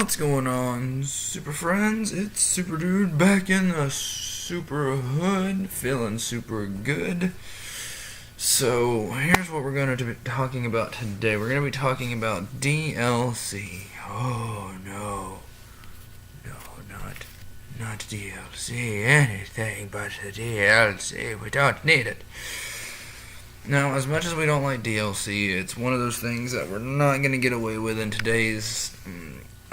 What's going on, Super Friends? It's SuperDude back in the super hood, feeling super good. So, here's what we're going to be talking about today. We're going to be talking about DLC. Oh, no. No, not DLC. Anything but the DLC. We don't need it. Now, as much as we don't like DLC, it's one of those things that we're not going to get away with in today's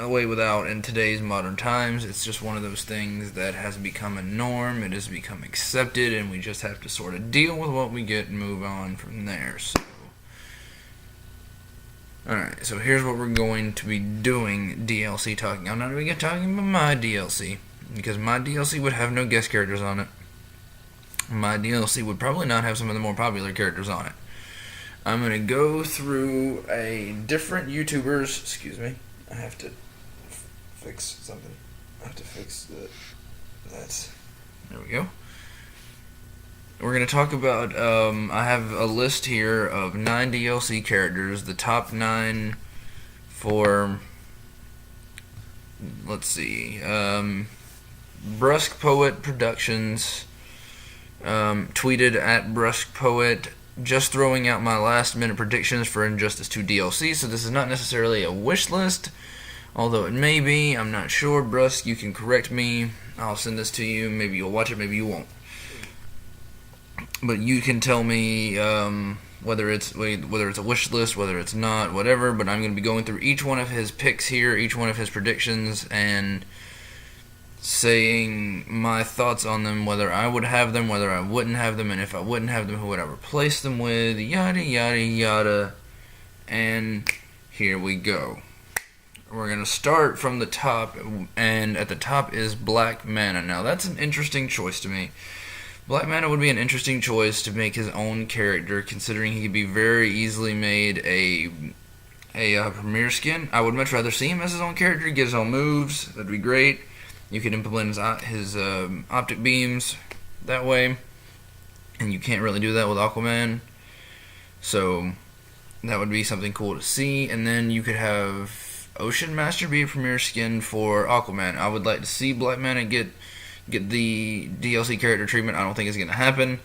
in today's modern times. It's just one of those things that has become a norm. It has become accepted, and we just have to sort of deal with what we get and move on from there. So, alright, so here's what we're going to be doing DLC talking. I'm not going to be talking about my DLC, because my DLC would have no guest characters on it. My DLC would probably not have some of the more popular characters on it. I'm going to go through a different YouTubers. Excuse me. I have to fix something. I have to fix that. There we go. We're going to talk about, I have a list here of 9 DLC characters. The top 9 for, let's see, Brusk Poet Productions. Tweeted at Brusks Poet, just throwing out my last minute predictions for Injustice 2 DLC, so this is not necessarily a wish list, although it may be. I'm not sure. Brusk, you can correct me. I'll send this to you. Maybe you'll watch it, maybe you won't. But you can tell me whether it's a wish list, whether it's not, whatever. But I'm going to be going through each one of his picks here, each one of his predictions, and saying my thoughts on them, whether I would have them, whether I wouldn't have them, and if I wouldn't have them, who would I replace them with, yada yada yada. And here we go. We're going to start from the top, and at the top is Black Mana. Now that's an interesting choice to me. Black Mana would be an interesting choice to make his own character, considering he could be very easily made a premier skin. I would much rather see him as his own character, get his own moves. That'd be great. You can implement his optic beams that way, and you can't really do that with Aquaman. So that would be something cool to see. And then you could have Ocean Master be a premier skin for Aquaman. I would like to see Black Mana get the DLC character treatment. I don't think it's going to happen.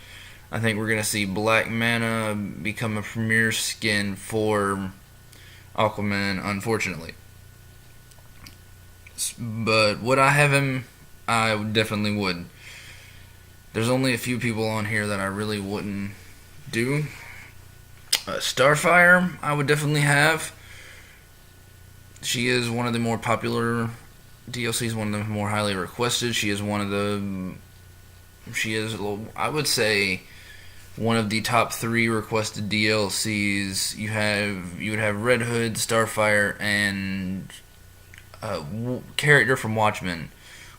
I think we're going to see Black Mana become a premier skin for Aquaman, unfortunately. But would I have him? I definitely would. There's only a few people on here that I really wouldn't do. Starfire, I would definitely have. She is one of the more popular DLCs, one of the more highly requested. She is, I would say, one of the top 3 requested DLCs. You would have Red Hood, Starfire, and character from Watchmen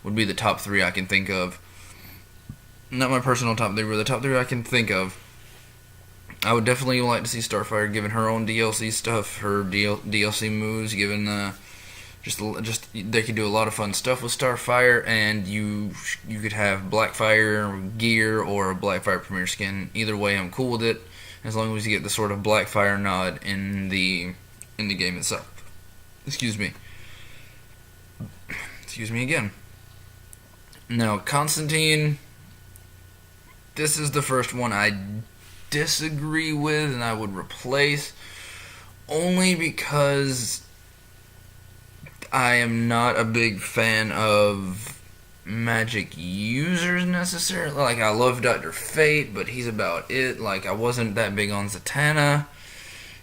would be the top 3 I can think of. Not my personal top 3, but the top 3 I can think of. I would definitely like to see Starfire given her own DLC stuff, her DLC moves, given just they could do a lot of fun stuff with Starfire, and you could have Blackfire gear or a Blackfire premier skin. Either way, I'm cool with it, as long as you get the sort of Blackfire nod in the game itself. Excuse me again. Now, Constantine, this is the first one I disagree with and I would replace, only because I am not a big fan of magic users necessarily. Like, I love Dr. Fate, but he's about it. Like, I wasn't that big on Zatanna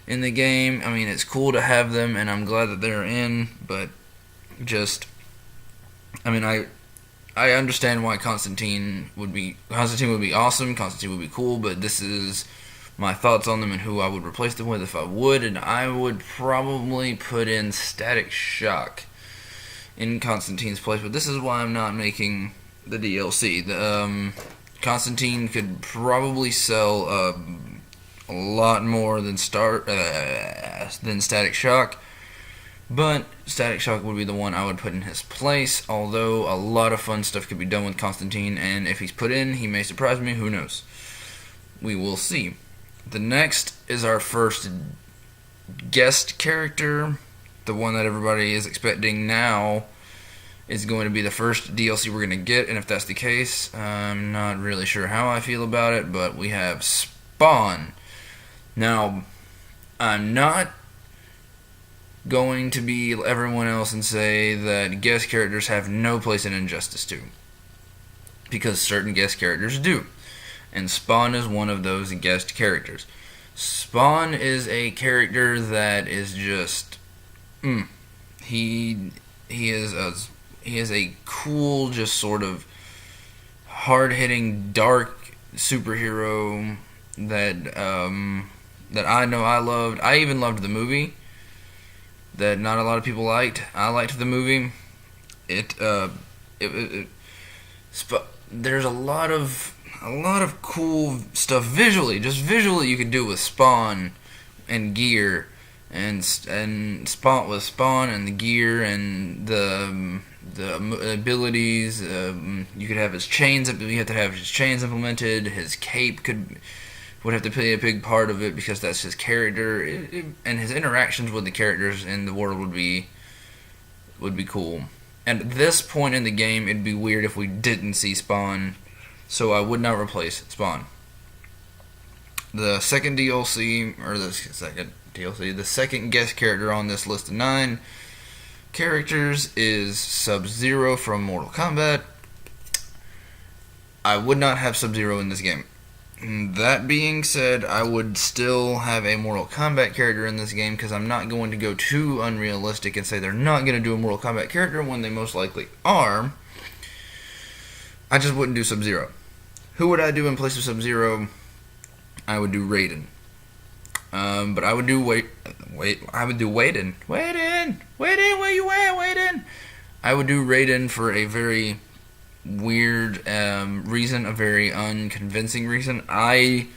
in the game. I mean, it's cool to have them, and I'm glad that they're in, but just, I mean, I understand why Constantine would be awesome, Constantine would be cool, but this is my thoughts on them and who I would replace them with if I would, and I would probably put in Static Shock in Constantine's place, but this is why I'm not making the DLC. Constantine could probably sell a lot more than Static Shock, but Static Shock would be the one I would put in his place, although a lot of fun stuff could be done with Constantine, and if he's put in, he may surprise me, who knows. We will see. The next is our first guest character, the one that everybody is expecting now is going to be the first DLC we're going to get, and if that's the case, I'm not really sure how I feel about it, but we have Spawn. Now, I'm not going to be everyone else and say that guest characters have no place in Injustice 2, because certain guest characters do, and Spawn is one of those guest characters. Spawn is a character that is just, he is a cool, just sort of hard-hitting, dark superhero that that I know I loved. I even loved the movie that not a lot of people liked. I liked the movie. There's a lot of cool stuff visually. Just visually, you could do with Spawn and gear, and Spawn with Spawn and the gear and the abilities. You could have his chains. You have to have his chains implemented. His cape would have to play a big part of it because that's his character, and his interactions with the characters in the world would be cool. And at this point in the game, it'd be weird if we didn't see Spawn, so I would not replace Spawn. The second DLC, the second guest character on this list of 9 characters is Sub-Zero from Mortal Kombat. I would not have Sub-Zero in this game. That being said, I would still have a Mortal Kombat character in this game because I'm not going to go too unrealistic and say they're not going to do a Mortal Kombat character when they most likely are. I just wouldn't do Sub-Zero. Who would I do in place of Sub-Zero? I would do Raiden. But I would do I would do Raiden. Raiden, where you at, Raiden? I would do Raiden for a very weird reason, a very unconvincing reason. I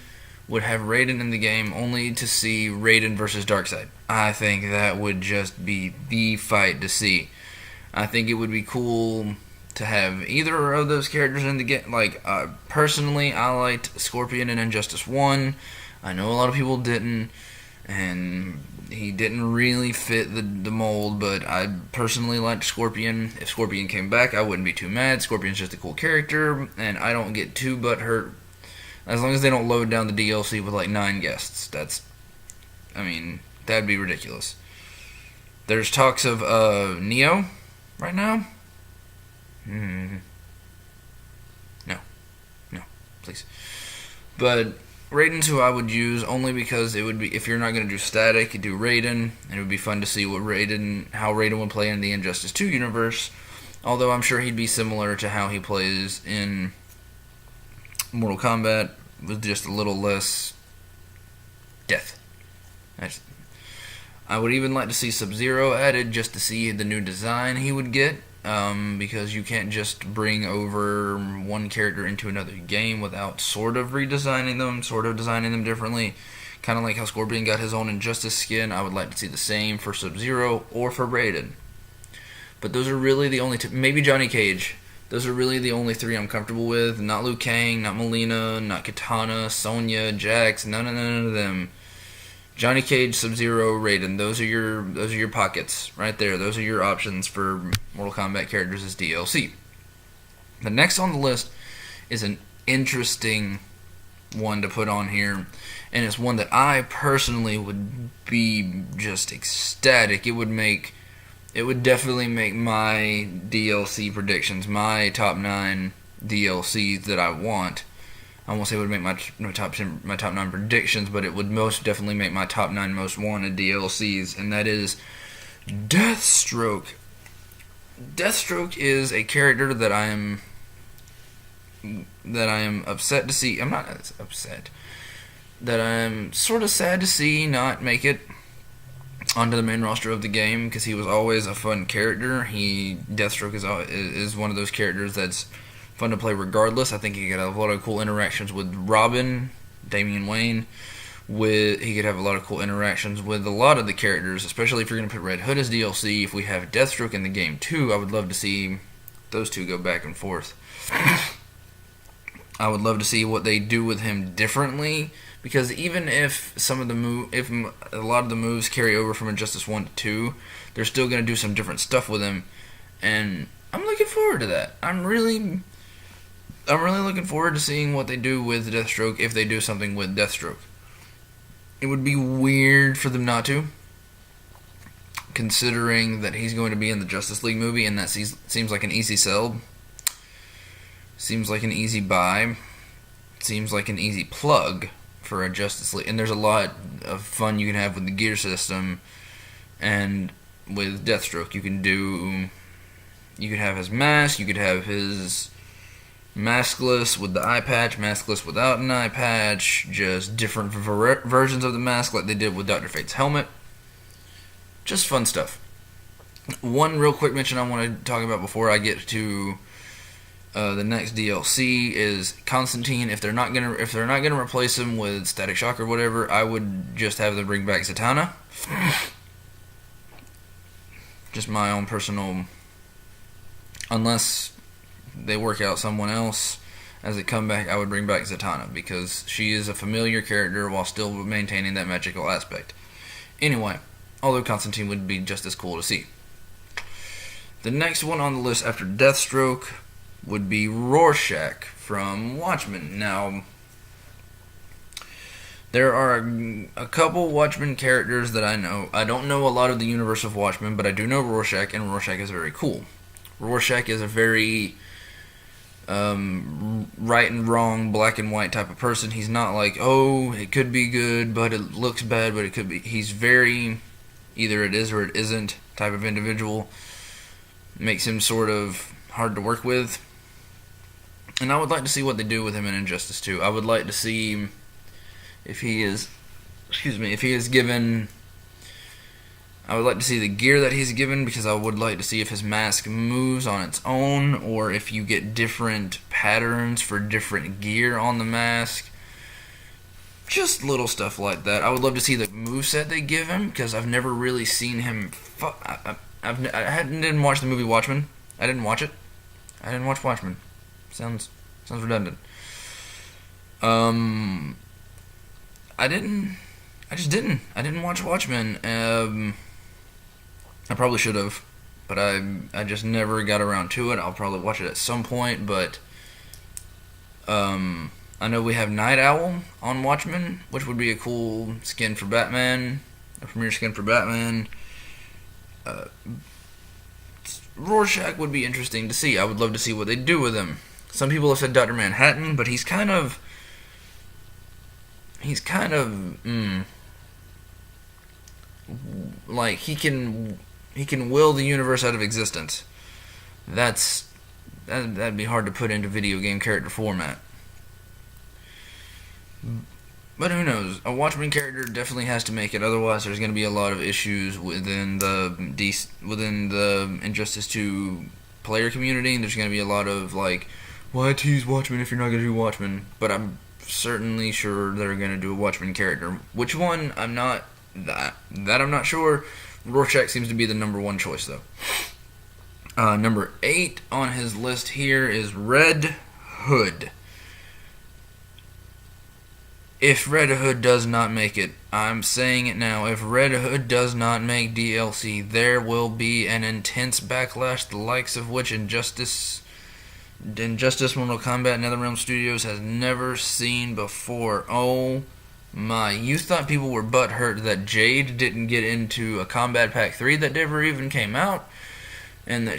would have Raiden in the game only to see Raiden versus Darkseid. I think that would just be the fight to see. I think it would be cool to have either of those characters in the game. Like, personally, I liked Scorpion in Injustice 1. I know a lot of people didn't, and he didn't really fit the mold, but I personally liked Scorpion. If Scorpion came back, I wouldn't be too mad. Scorpion's just a cool character, and I don't get too butthurt as long as they don't load down the DLC with like 9 guests. That'd be ridiculous. There's talks of Neo right now. No, please. But Raiden's who I would use only because it would be, if you're not going to do static, you do Raiden, and it would be fun to see how Raiden would play in the Injustice 2 universe. Although I'm sure he'd be similar to how he plays in Mortal Kombat, with just a little less death. I would even like to see Sub-Zero added just to see the new design he would get. Because you can't just bring over one character into another game without sort of designing them differently. Kind of like how Scorpion got his own Injustice skin. I would like to see the same for Sub-Zero or for Raiden. But those are really the only maybe Johnny Cage. Those are really the only 3 I'm comfortable with. Not Liu Kang, not Mileena, not Kitana, Sonya, Jax, none of them. Johnny Cage, Sub-Zero, Raiden. Those are your pockets right there. Those are your options for Mortal Kombat characters as DLC. The next on the list is an interesting one to put on here, and it's one that I personally would be just ecstatic. It would definitely make my DLC predictions, my top 9 DLCs that I want. I won't say it would make my top 9 predictions, but it would most definitely make my top 9 most wanted DLCs, and that is Deathstroke. Deathstroke is a character that I am upset to see. I'm not upset. That I'm sort of sad to see not make it onto the main roster of the game, because he was always a fun character. Deathstroke is one of those characters that's fun to play regardless. I think he could have a lot of cool interactions with Robin, Damian Wayne. He could have a lot of cool interactions with a lot of the characters, especially if you're going to put Red Hood as DLC. If we have Deathstroke in the game too, I would love to see those two go back and forth. I would love to see what they do with him differently, because even if if a lot of the moves carry over from Injustice 1 to 2, they're still going to do some different stuff with him, and I'm looking forward to that. I'm really looking forward to seeing what they do with Deathstroke, if they do something with Deathstroke. It would be weird for them not to, considering that he's going to be in the Justice League movie, and that seems like an easy sell. Seems like an easy buy. Seems like an easy plug for a Justice League. And there's a lot of fun you can have with the gear system, and with Deathstroke you could have his mask, you could have his maskless with the eye patch, maskless without an eye patch, just different versions of the mask like they did with Dr. Fate's helmet. Just fun stuff. One real quick mention I want to talk about before I get to the next DLC is Constantine. If they're not gonna replace him with Static Shock or whatever, I would just have them bring back Zatanna. Just my own personal, unless they work out someone else as a comeback, I would bring back Zatanna, because she is a familiar character while still maintaining that magical aspect. Anyway, although Constantine would be just as cool to see. The next one on the list after Deathstroke would be Rorschach from Watchmen. Now, there are a couple Watchmen characters that I know. I don't know a lot of the universe of Watchmen, but I do know Rorschach, and Rorschach is very cool. Rorschach is a very right and wrong, black and white type of person. He's not like, oh, it could be good, but it looks bad, but it could be. He's very either it is or it isn't type of individual. Makes him sort of hard to work with. And I would like to see what they do with him in Injustice 2. I would like to see if he is given. I would like to see the gear that he's given, because I would like to see if his mask moves on its own, or if you get different patterns for different gear on the mask. Just little stuff like that. I would love to see the moveset they give him, because I've never really seen him. I didn't watch the movie Watchmen. I didn't watch it. I didn't watch Watchmen. Sounds redundant. I just didn't. I didn't watch Watchmen. I probably should have, but I just never got around to it. I'll probably watch it at some point, but I know we have Night Owl on Watchmen, which would be a cool skin for Batman, a premiere skin for Batman. Rorschach would be interesting to see. I would love to see what they do with him. Some people have said Dr. Manhattan, but he's kind of like he can will the universe out of existence. That'd be hard to put into video game character format. But who knows? A Watchmen character definitely has to make it. Otherwise, there's going to be a lot of issues within the Injustice 2 player community. And there's going to be a lot of like, why tease Watchmen if you're not going to do Watchmen? But I'm certainly sure they're going to do a Watchmen character. Which one? I'm not I'm not sure. Rorschach seems to be the number one choice though. Number 8 on his list here is Red Hood. If Red Hood does not make it, I'm saying it now, if Red Hood does not make DLC, there will be an intense backlash, the likes of which Injustice Mortal Kombat NetherRealm Studios has never seen before. Oh my, you thought people were butthurt that Jade didn't get into a Combat Pack 3 that never even came out? And that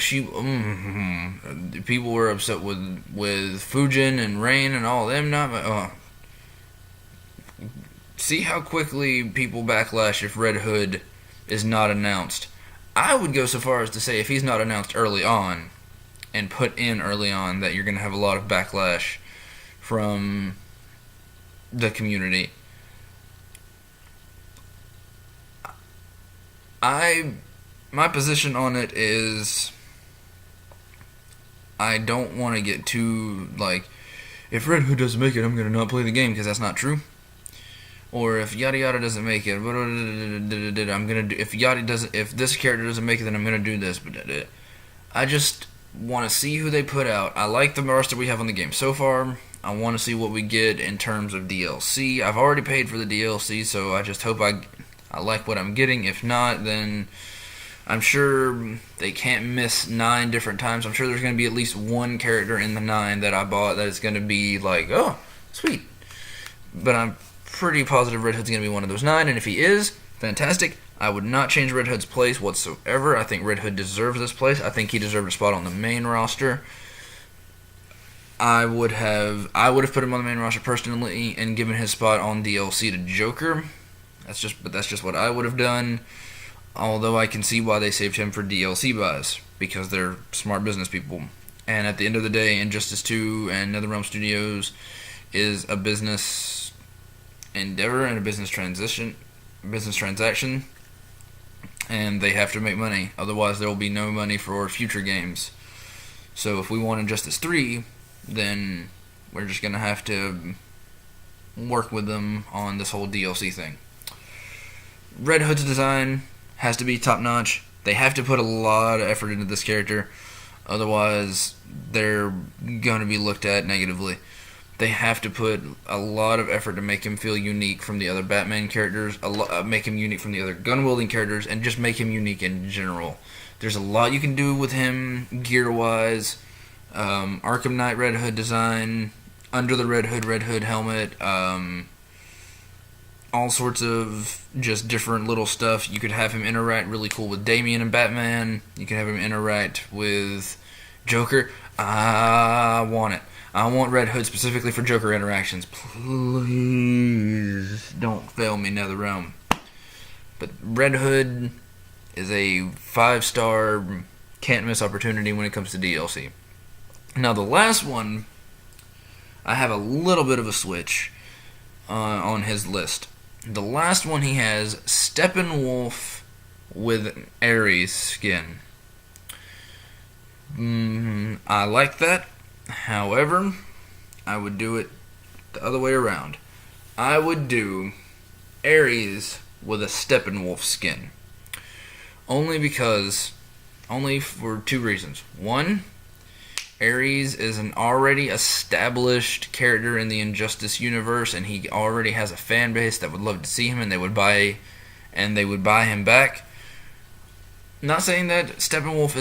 people were upset with Fujin and Rain and all them not... See how quickly people backlash if Red Hood is not announced. I would go so far as to say if he's not announced early on, and put in early on, that you're going to have a lot of backlash from the community. My position on it is, I don't want to get too, like, if Red Hood doesn't make it, I'm going to not play the game, because that's not true. Or if yada yada doesn't make it, I'm gonna do. If this character doesn't make it, then I'm gonna do this. I just want to see who they put out. I like the roster we have on the game so far. I want to see what we get in terms of DLC. I've already paid for the DLC, so I just hope I like what I'm getting. If not, then I'm sure they can't miss 9 different times. I'm sure there's going to be at least one character in the 9 that I bought that is going to be like, oh, sweet. But I'm pretty positive Red Hood's going to be one of those 9, and if he is, fantastic. I would not change Red Hood's place whatsoever. I think Red Hood deserves this place. I think he deserved a spot on the main roster. I would have put him on the main roster personally and given his spot on DLC to Joker. That's just what I would have done. Although I can see why they saved him for DLC buys, because they're smart business people. And at the end of the day, Injustice 2 and NetherRealm Studios is a business endeavor and a business transaction, and they have to make money. Otherwise, there will be no money for future games. So if we want Injustice 3, then we're just going to have to work with them on this whole DLC thing. Red Hood's design has to be top notch. They have to put a lot of effort into this character, otherwise they're going to be looked at negatively. They have to put a lot of effort to make him feel unique from the other Batman characters, make him unique from the other gun-wielding characters, and just make him unique in general. There's a lot you can do with him gear-wise. Arkham Knight Red Hood design, under the Red Hood helmet, all sorts of just different little stuff. You could have him interact really cool with Damian and Batman. You can have him interact with Joker. I want it. I want Red Hood specifically for Joker interactions. Please don't fail me, NetherRealm. But Red Hood is a 5-star, can't miss opportunity when it comes to DLC. Now the last one, I have a little bit of a switch on his list. The last one he has Steppenwolf with Ares skin. I like that. However, I would do it the other way around. I would do Ares with a Steppenwolf skin. Only for 2 reasons. One, Ares is an already established character in the Injustice universe, and he already has a fan base that would love to see him, and they would buy him back. Not saying that Steppenwolf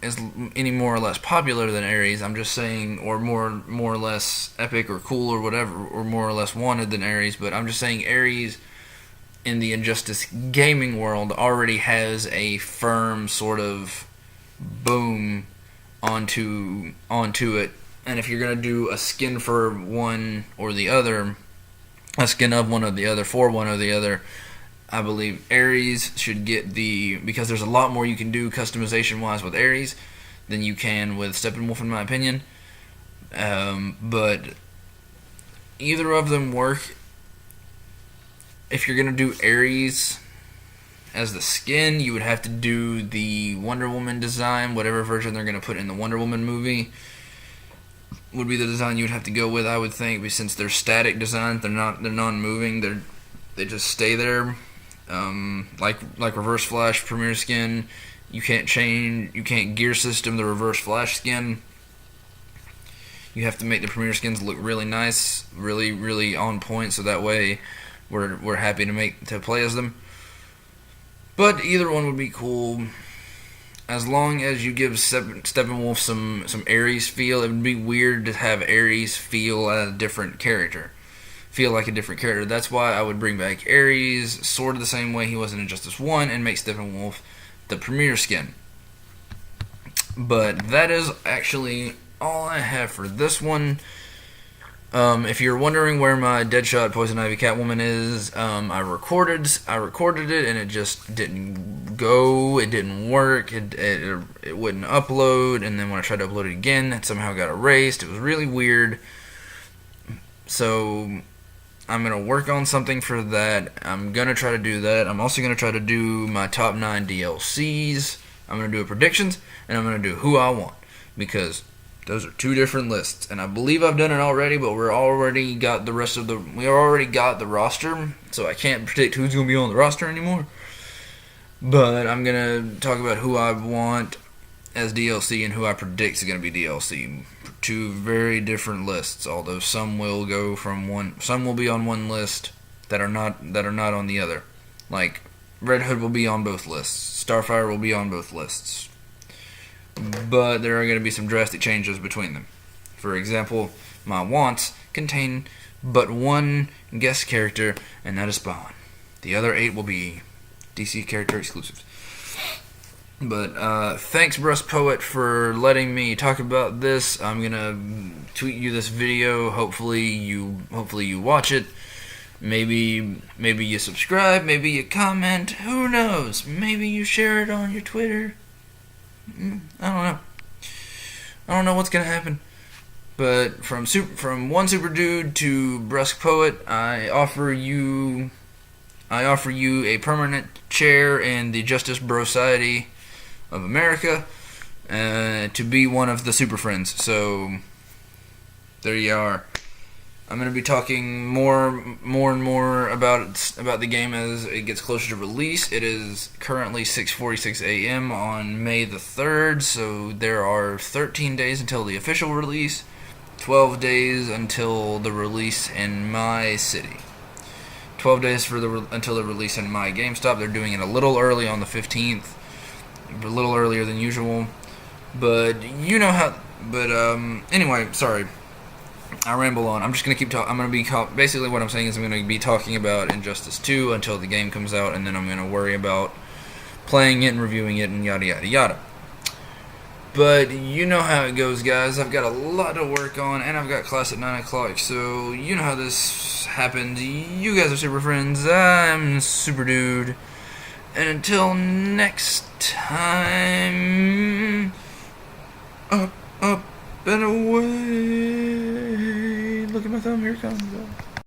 is any more or less popular than Ares. I'm just saying, or more or less epic or cool or whatever, or more or less wanted than Ares. But I'm just saying Ares in the Injustice gaming world already has a firm sort of boom onto it. And if you're gonna do a skin for one or the other, a skin of one or the other for one or the other, I believe Ares should get because there's a lot more you can do customization-wise with Ares than you can with Steppenwolf, in my opinion. But either of them work. If you're going to do Ares as the skin, you would have to do the Wonder Woman design, whatever version they're going to put in the Wonder Woman movie would be the design you would have to go with, I would think, but since they're static designs, they're non-moving, they just stay there. Like Reverse Flash Premier Skin, you can't gear system the Reverse Flash skin. You have to make the Premier Skins look really nice, really, really on point, so that way we're happy to play as them. But either one would be cool, as long as you give Steppenwolf some Ares feel. It would be weird to have Ares feel like a different character. That's why I would bring back Ares sort of the same way he was in Injustice 1 and make Steppenwolf the premier skin. But that is actually all I have for this one. If you're wondering where my Deadshot Poison Ivy Catwoman is, I recorded it and it just didn't go. It didn't work. It wouldn't upload, and then when I tried to upload it again, it somehow got erased. It was really weird. So I'm going to work on something for that. I'm going to try to do that. I'm also going to try to do my top 9 DLCs. I'm going to do a predictions, and I'm going to do who I want, because those are 2 different lists. And I believe I've done it already, but we already got the roster, so I can't predict who's going to be on the roster anymore. But I'm going to talk about who I want as DLC and who I predict is going to be DLC. Two very different lists, although some will go from one, some will be on one list that are not on the other. Like Red Hood will be on both lists, Starfire will be on both lists, but there are going to be some drastic changes between them. For example, my wants contain but one guest character, and that is Spawn. The other 8 will be DC character exclusives. But thanks, Brusk Poet, for letting me talk about this. I'm gonna tweet you this video. Hopefully you watch it. Maybe you subscribe. Maybe you comment. Who knows? Maybe you share it on your Twitter. I don't know. I don't know what's gonna happen. But from one SuperDude to Brusk Poet, I offer you a permanent chair in the Justice Brosociety of America to be one of the SuperFriends. So there you are. I'm going to be talking more and more about the game as it gets closer to release. It is currently 6:46 a.m. on May the 3rd, so there are 13 days until the official release, 12 days until the release in my city. 12 days until the release in my GameStop. They're doing it a little early on the 15th, a little earlier than usual. But you know how. But anyway, sorry, I ramble on. I'm just gonna keep talking. I'm gonna be basically what I'm saying is I'm gonna be talking about Injustice 2 until the game comes out, and then I'm gonna worry about playing it and reviewing it and yada yada yada. But you know how it goes, guys. I've got a lot to work on, and I've got class at 9 o'clock, so you know how this happens. You guys are Super Friends. I'm SuperDude. And until next time, up, and away. Look at my thumb, here it comes.